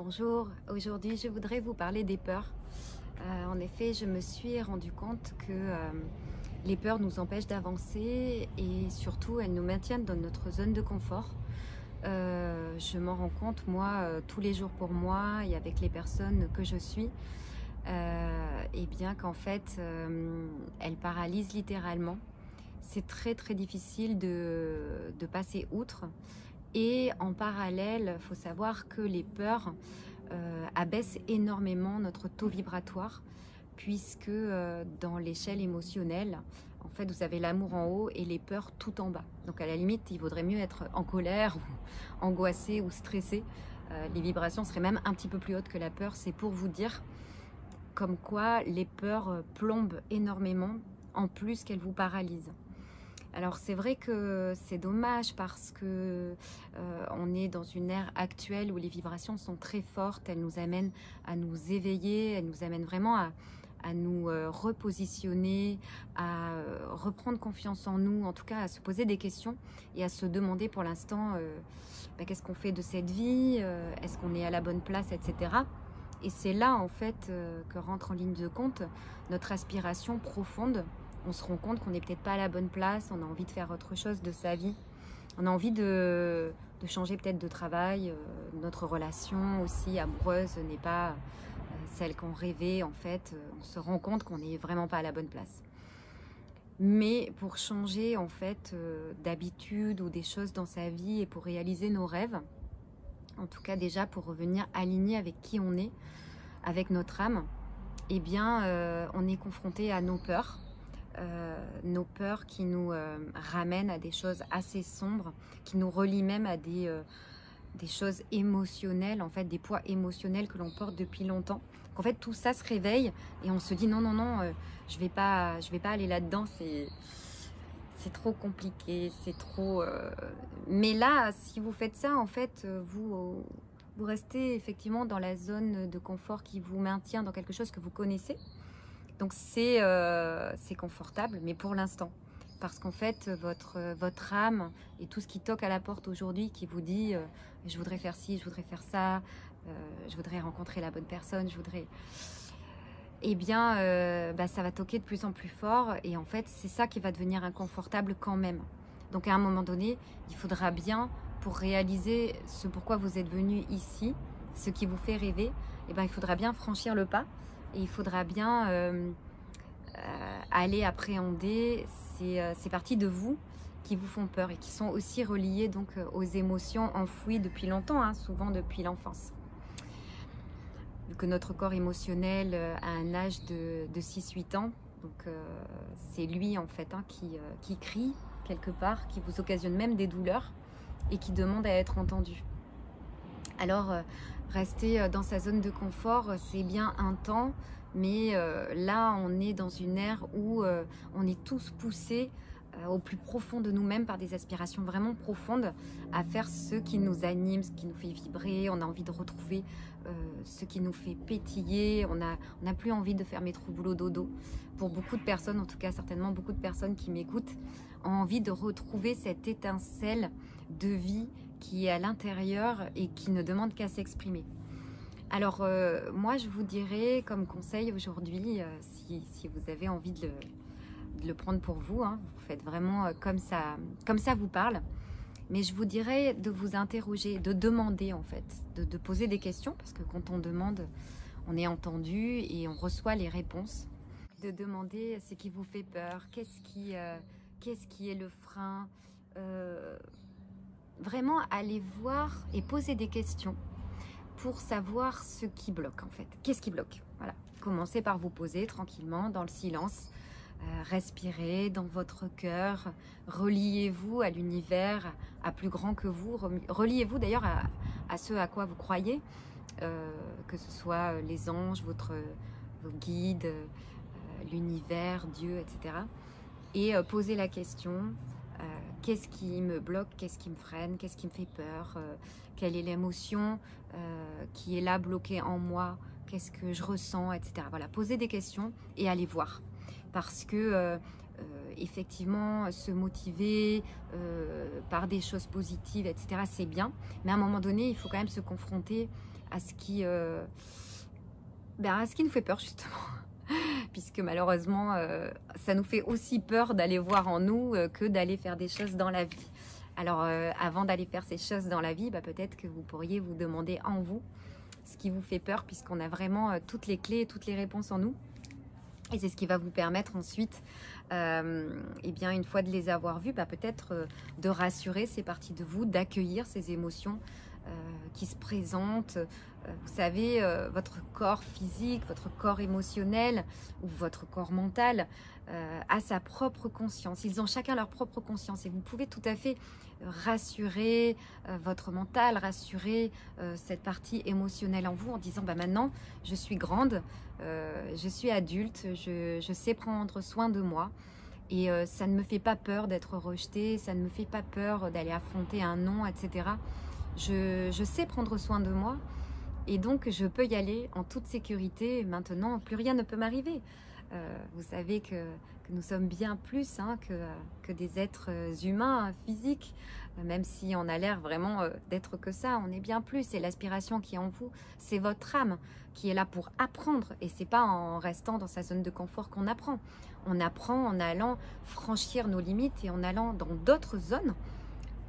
Bonjour, aujourd'hui je voudrais vous parler des peurs. En effet, je me suis rendu compte que les peurs nous empêchent d'avancer et surtout elles nous maintiennent dans notre zone de confort. Je m'en rends compte moi tous les jours pour moi et avec les personnes que je suis, et bien qu'en fait elles paralysent littéralement. C'est très difficile de passer outre. Et en parallèle, il faut savoir que les peurs abaissent énormément notre taux vibratoire, puisque dans l'échelle émotionnelle, en fait, vous avez l'amour en haut et les peurs tout en bas. Donc à la limite, il vaudrait mieux être en colère, ou angoissé ou stressé. Les vibrations seraient même un petit peu plus hautes que la peur. C'est pour vous dire comme quoi les peurs plombent énormément, en plus qu'elles vous paralysent. Alors c'est vrai que c'est dommage parce que on est dans une ère actuelle où les vibrations sont très fortes, elles nous amènent à nous éveiller, elles nous amènent vraiment à nous repositionner, à reprendre confiance en nous, en tout cas à se poser des questions et à se demander pour l'instant qu'est-ce qu'on fait de cette vie, est-ce qu'on est à la bonne place, etc. Et c'est là en fait que rentre en ligne de compte notre aspiration profonde. On se rend compte qu'on n'est peut-être pas à la bonne place, on a envie de faire autre chose de sa vie. On a envie de changer peut-être de travail, notre relation aussi amoureuse n'est pas celle qu'on rêvait en fait. On se rend compte qu'on n'est vraiment pas à la bonne place. Mais pour changer en fait d'habitude ou des choses dans sa vie et pour réaliser nos rêves, en tout cas déjà pour revenir aligné avec qui on est, avec notre âme, eh bien on est confronté à nos peurs. Nos peurs qui nous ramènent à des choses assez sombres, qui nous relient même à des choses émotionnelles, en fait des poids émotionnels que l'on porte depuis longtemps. En fait tout ça se réveille et on se dit non, je vais pas aller là-dedans, c'est trop compliqué, c'est trop... Mais là, si vous faites ça, en fait, vous restez effectivement dans la zone de confort qui vous maintient dans quelque chose que vous connaissez. Donc c'est confortable, mais pour l'instant. Parce qu'en fait, votre âme et tout ce qui toque à la porte aujourd'hui, qui vous dit je voudrais faire ci, je voudrais faire ça, je voudrais rencontrer la bonne personne, je voudrais... Eh bien, ça va toquer de plus en plus fort. Et en fait, c'est ça qui va devenir inconfortable quand même. Donc à un moment donné, il faudra bien, pour réaliser ce pourquoi vous êtes venu ici, ce qui vous fait rêver, eh ben, il faudra bien franchir le pas. Et il faudra bien aller appréhender ces parties de vous qui vous font peur et qui sont aussi reliées donc aux émotions enfouies depuis longtemps, hein, souvent depuis l'enfance. Vu que notre corps émotionnel a un âge de 6-8 ans, donc c'est lui en fait hein, qui crie quelque part, qui vous occasionne même des douleurs et qui demande à être entendu. Alors, rester dans sa zone de confort, c'est bien un temps, mais là, on est dans une ère où on est tous poussés au plus profond de nous-mêmes par des aspirations vraiment profondes à faire ce qui nous anime, ce qui nous fait vibrer. On a envie de retrouver ce qui nous fait pétiller. On n'a plus envie de faire métro boulot dodo. Pour beaucoup de personnes, en tout cas certainement beaucoup de personnes qui m'écoutent, ont envie de retrouver cette étincelle de vie qui est à l'intérieur et qui ne demande qu'à s'exprimer. Alors moi je vous dirais comme conseil aujourd'hui, si vous avez envie de le prendre pour vous, hein, vous faites vraiment comme ça vous parle, mais je vous dirais de vous interroger, de demander en fait, de poser des questions, parce que quand on demande, on est entendu et on reçoit les réponses. De demander ce qui vous fait peur, qu'est-ce qui est le frein, vraiment aller voir et poser des questions pour savoir ce qui bloque en fait. Qu'est-ce qui bloque? Voilà. Commencez par vous poser tranquillement dans le silence, respirez dans votre cœur, reliez-vous à l'univers, à plus grand que vous, reliez-vous d'ailleurs à ce à quoi vous croyez, que ce soit les anges, vos guides, l'univers, Dieu, etc. Et posez la question, qu'est-ce qui me bloque, qu'est-ce qui me freine, qu'est-ce qui me fait peur, quelle est l'émotion qui est là bloquée en moi, qu'est-ce que je ressens, etc. Voilà, posez des questions et allez voir. Parce que effectivement, se motiver par des choses positives, etc., c'est bien. Mais à un moment donné, il faut quand même se confronter à ce qui nous fait peur justement. Puisque malheureusement, ça nous fait aussi peur d'aller voir en nous que d'aller faire des choses dans la vie. Alors, avant d'aller faire ces choses dans la vie, peut-être que vous pourriez vous demander en vous ce qui vous fait peur, puisqu'on a vraiment toutes les clés et toutes les réponses en nous. Et c'est ce qui va vous permettre ensuite, une fois de les avoir vues, peut-être de rassurer ces parties de vous, d'accueillir ces émotions qui se présentent. Vous savez, votre corps physique, votre corps émotionnel ou votre corps mental a sa propre conscience. Ils ont chacun leur propre conscience et vous pouvez tout à fait rassurer votre mental, rassurer cette partie émotionnelle en vous en disant maintenant je suis grande, je suis adulte, je sais prendre soin de moi. Et ça ne me fait pas peur d'être rejetée, ça ne me fait pas peur d'aller affronter un non, etc. Je sais prendre soin de moi et donc je peux y aller en toute sécurité. Maintenant, plus rien ne peut m'arriver. Vous savez que nous sommes bien plus que des êtres humains, physiques. Même si on a l'air vraiment d'être que ça, on est bien plus. Et l'aspiration qui est en vous, c'est votre âme qui est là pour apprendre. Et c'est pas en restant dans sa zone de confort qu'on apprend. On apprend en allant franchir nos limites et en allant dans d'autres zones.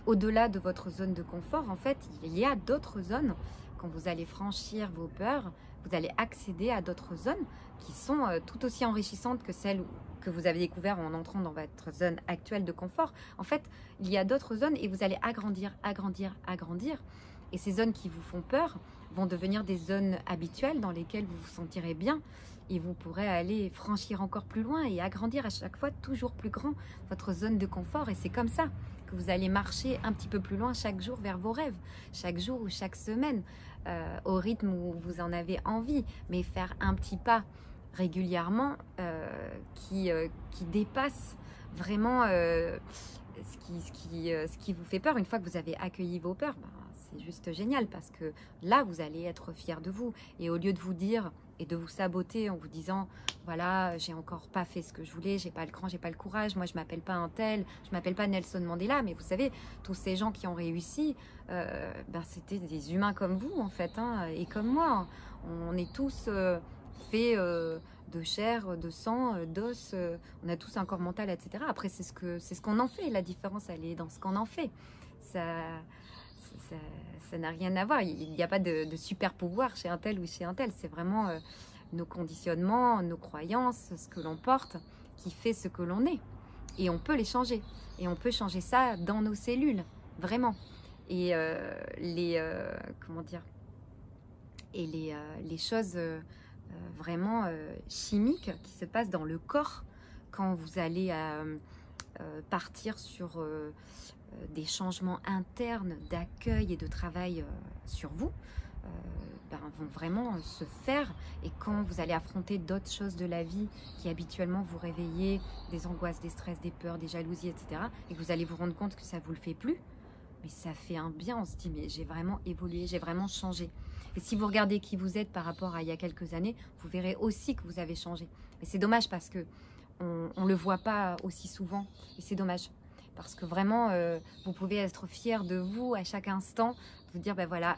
Au-delà de votre zone de confort, en fait, il y a d'autres zones. Quand vous allez franchir vos peurs, vous allez accéder à d'autres zones qui sont tout aussi enrichissantes que celles que vous avez découvertes en entrant dans votre zone actuelle de confort. En fait, il y a d'autres zones et vous allez agrandir, agrandir, agrandir. Et ces zones qui vous font peur vont devenir des zones habituelles dans lesquelles vous vous sentirez bien. Et vous pourrez aller franchir encore plus loin et agrandir à chaque fois toujours plus grand votre zone de confort. Et c'est comme ça que vous allez marcher un petit peu plus loin chaque jour vers vos rêves, chaque jour ou chaque semaine, au rythme où vous en avez envie. Mais faire un petit pas régulièrement qui dépasse vraiment ce qui vous fait peur. Une fois que vous avez accueilli vos peurs, c'est juste génial parce que là, vous allez être fier de vous. Et au lieu de vous dire et de vous saboter en vous disant voilà, j'ai encore pas fait ce que je voulais, j'ai pas le cran, j'ai pas le courage, moi je m'appelle pas un tel, je m'appelle pas Nelson Mandela, mais vous savez, tous ces gens qui ont réussi, c'était des humains comme vous en fait, et comme moi. On est tous faits de chair, de sang, d'os, on a tous un corps mental, etc. Après, c'est ce qu'on en fait. La différence, elle est dans ce qu'on en fait. Ça n'a rien à voir. Il n'y a pas de super pouvoir chez un tel ou chez un tel. C'est vraiment nos conditionnements, nos croyances, ce que l'on porte, qui fait ce que l'on est. Et on peut les changer. Et on peut changer ça dans nos cellules, vraiment. Et les choses vraiment chimiques qui se passent dans le corps quand vous allez partir sur des changements internes d'accueil et de travail sur vous, vont vraiment se faire. Et quand vous allez affronter d'autres choses de la vie qui habituellement vous réveillez, des angoisses, des stress, des peurs, des jalousies, etc., et que vous allez vous rendre compte que ça ne vous le fait plus, mais ça fait un bien. On se dit mais j'ai vraiment évolué, j'ai vraiment changé. Et si vous regardez qui vous êtes par rapport à il y a quelques années, vous verrez aussi que vous avez changé. Mais c'est dommage parce que on le voit pas aussi souvent. Et c'est dommage. Parce que vraiment, vous pouvez être fier de vous à chaque instant. Vous dire, voilà,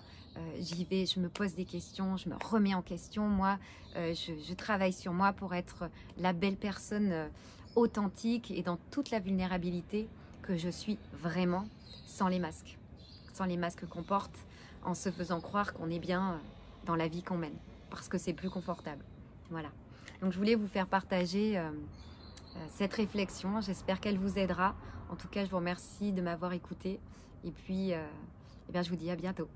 j'y vais, je me pose des questions, je me remets en question. Moi, je travaille sur moi pour être la belle personne authentique et dans toute la vulnérabilité que je suis vraiment, sans les masques. Sans les masques qu'on porte, en se faisant croire qu'on est bien dans la vie qu'on mène, parce que c'est plus confortable. Voilà. Donc je voulais vous faire partager cette réflexion. J'espère qu'elle vous aidera. En tout cas, je vous remercie de m'avoir écouté. Et puis, je vous dis à bientôt.